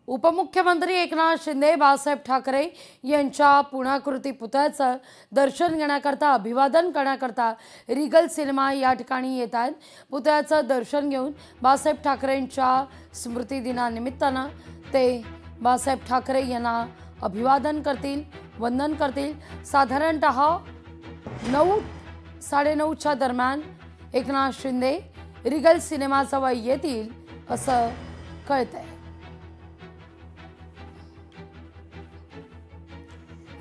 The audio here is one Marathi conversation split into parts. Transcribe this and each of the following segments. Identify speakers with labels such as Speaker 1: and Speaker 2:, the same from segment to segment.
Speaker 1: उपमुख्यमंत्री एकनाथ शिंदे बाळासाहेब ठाकरे यांच्या पुण्याकृती पुतळ्याचं दर्शन घेण्याकरता अभिवादन करण्याकरता रिगल सिनेमा या ठिकाणी येत आहेत। पुतळ्याचं दर्शन घेऊन बाळासाहेब ठाकरेंच्या स्मृती दिनानिमित्तानं ते बाळासाहेब ठाकरे यांना अभिवादन करतील, वंदन करतील। साधारणतः 9-9:30च्या दरम्यान एकनाथ शिंदे रिगल सिनेमाजवळ येतील असं कळतंय।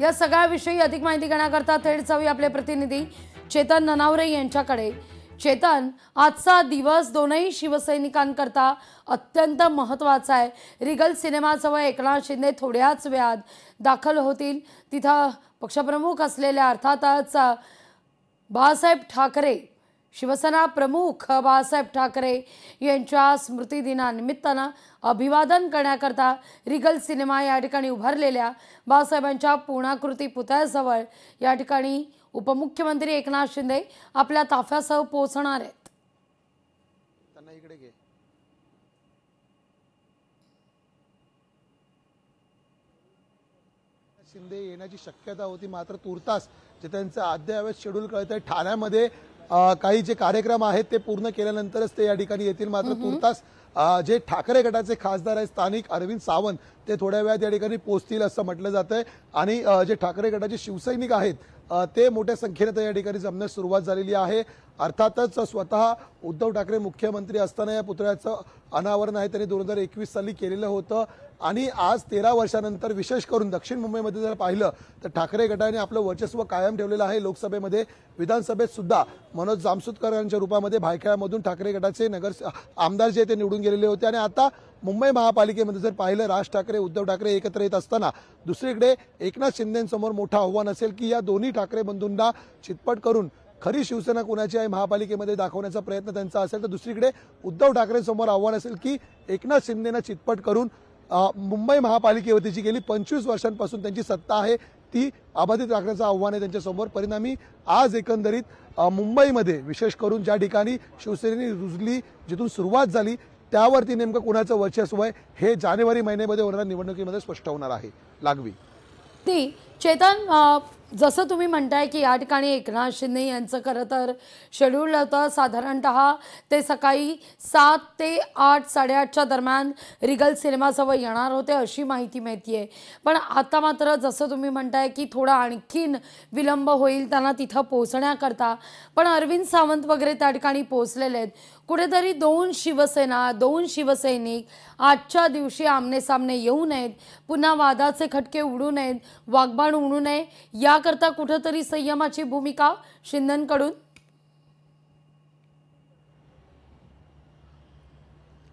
Speaker 1: या सगळ्याविषयी अधिक माहिती घेण्याकरता थेट जाऊया आपले प्रतिनिधी चेतन ननावरे यांच्याकडे। चेतन, आजचा दिवस दोनही शिवसैनिकांकरता अत्यंत महत्त्वाचा आहे। रिगल सिनेमाजवळ एकनाथ शिंदे थोड्याच वेळात दाखल होतील। तिथं पक्षप्रमुख असलेल्या अर्थातच बाळासाहेब ठाकरे, शिवसेना प्रमुख बाळासाहेब ठाकरे यांच्या स्मृती दिनानिमित्तानं अभिवादन करण्याकरता रिगल सिनेमा या ठिकाणी उभारलेल्या बाळासाहेबांच्या पूर्णाकृती पुतळ्याजवळ या ठिकाणी उपमुख्यमंत्री एकनाथ शिंदे आपल्या ताफ्यासह पोहोचणार आहेत।
Speaker 2: त्यांना इकडे घे। शिंदे येण्याची शक्यता होती, मात्र तुर्तास जे त्यांचं अद्ययावत शेड्यूल कळतंय, ठाण्यामध्ये काही जे कार्यक्रम आहेत ते पूर्ण केल्यानंतरच ते या ठिकाणी येतील। मात्र तुर्तास जे ठाकरे गटाचे खासदार आहेत स्थानिक अरविंद सावंत ते थोड्या वेळात या ठिकाणी पोहोचतील असं म्हटलं जातंय। आणि जे ठाकरे गटाचे शिवसैनिक आहेत ते मोठ्या संख्येने या ठिकाणी जमण्यास सुरुवात झालेली आहे। अर्थातच स्वतः उद्धव ठाकरे मुख्यमंत्री असताना या पुतळ्याचं अनावरण आहे त्यांनी 2021 साली केलेलं होतं। आणि आज 13 वर्षानंतर विशेष करून दक्षिण मुंबईमध्ये जर पाहिलं तर ठाकरे गटाने आपलं वर्चस्व कायम ठेवलेलं आहे। लोकसभेमध्ये, विधानसभेत सुद्धा मनोज जामसुदकर यांच्या रूपामध्ये भायखळ्यामधून ठाकरे गटाचे आमदार जे ते निवडून गेलेले होते। आणि आता मुंबई महापालिकेमध्ये जर पाहिलं राज ठाकरे उद्धव ठाकरे एकत्र येत असताना दुसरीकडे एकनाथ शिंदेंसमोर मोठं आव्हान असेल की या दोन्ही ठाकरे बंधूंना चितपट करून खरी शिवसेना कोणाची आहे महापालिकेमध्ये दाखवण्याचा प्रयत्न त्यांचा असेल, तर दुसरीकडे उद्धव ठाकरेंसमोर आव्हान असेल की एकनाथ शिंदेंना चितपट करून मुंबई महापालिकेवरती जी गेली 25 वर्षांपासून त्यांची सत्ता आहे ती अबाधित राखण्याचं आव्हान आहे त्यांच्यासमोर। परिणामी आज एकंदरीत मुंबईमध्ये विशेष करून ज्या ठिकाणी शिवसेनेने रुजली, जिथून सुरुवात झाली त्यावरती नेमकं कुणाचं वर्चस्व आहे हे जानेवारी महिन्यामध्ये होणाऱ्या निवडणुकीमध्ये स्पष्ट होणार आहे। लागवी
Speaker 1: ती चेतन, जसं तुम्ही म्हणताय की या ठिकाणी एकनाथ शिंदे यांचं खरं तर शेड्यूल होतं, साधारणतः ते सकाळी 7 ते 8, 8:30च्या दरम्यान रिगल सिनेमाजवळ येणार होते अशी माहिती मिळते आहे। पण आता मात्र जसं तुम्ही म्हणताय की थोडा आणखीन विलंब होईल त्यांना तिथं पोहोचण्याकरता, पण अरविंद सावंत वगैरे त्या ठिकाणी पोहोचलेले आहेत। कुठेतरी दोन शिवसैनिक आजच्या दिवशी आमनेसामने येऊ नयेत, पुन्हा वादाचे खटके उडू नयेत, वाग्बाण उडू नये याकरता कुठेतरी संयमाची भूमिका शिंदेंकडून।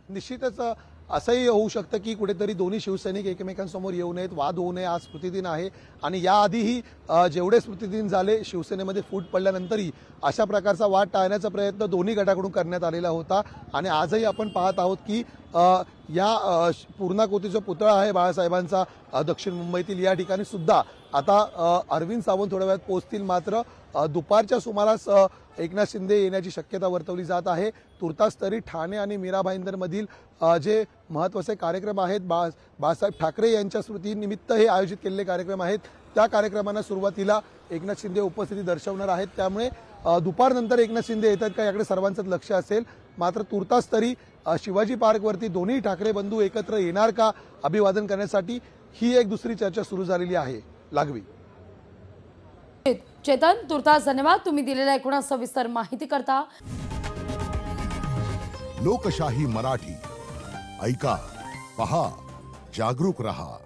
Speaker 2: निश्चितच असंही होऊ शकतं की कुठेतरी दोन्ही शिवसैनिक एकमेकांसमोर येऊ नयेत, वाद होऊ नये। आज स्मृतिदिन आहे आणि याआधीही जेवढे स्मृतिदिन झाले शिवसेनेमध्ये फूट पडल्यानंतरही अशा प्रकारचा वाद टाळण्याचा प्रयत्न दोन्ही गटाकडून करण्यात आलेला होता। आणि आजही आपण पाहत आहोत की या पूर्णाकृतीचा पुतळा आहे बाळासाहेबांचा दक्षिण मुंबईतील, या ठिकाणी सुद्धा आता अरविंद सावंत थोड्या वेळात पोहोचतील। मात्र दुपारच्या सुमारास एकनाथ शिंदे येण्याची शक्यता वर्तवली जात आहे। तुर्तास तरी ठाणे आणि मीरा भाईंदरमधील जे महत्त्वाचे कार्यक्रम आहेत, बाळासाहेब ठाकरे यांच्या स्मृतीनिमित्त हे आयोजित केलेले कार्यक्रम आहेत, त्या कार्यक्रमांना सुरुवातीला एकनाथ शिंदे उपस्थिती दर्शवणार आहेत। त्यामुळे दुपारनंतर एकनाथ शिंदे येतात का याकडे सर्वांचंच लक्ष असेल। मात्र तुर्तास तरी शिवाजी पार्कवरती दोन्ही ठाकरे बंधू एकत्र येणार का अभिवादन करण्यासाठी, ही एक दुसरी चर्चा सुरू झालेली आहे। लागवी
Speaker 1: चेतन, तुर्तास धन्यवाद तुम्ही दिलेल्या एकूण सविस्तर माहिती करता।
Speaker 3: लोकशाही मराठी ऐका, पहा, जागरूक रहा।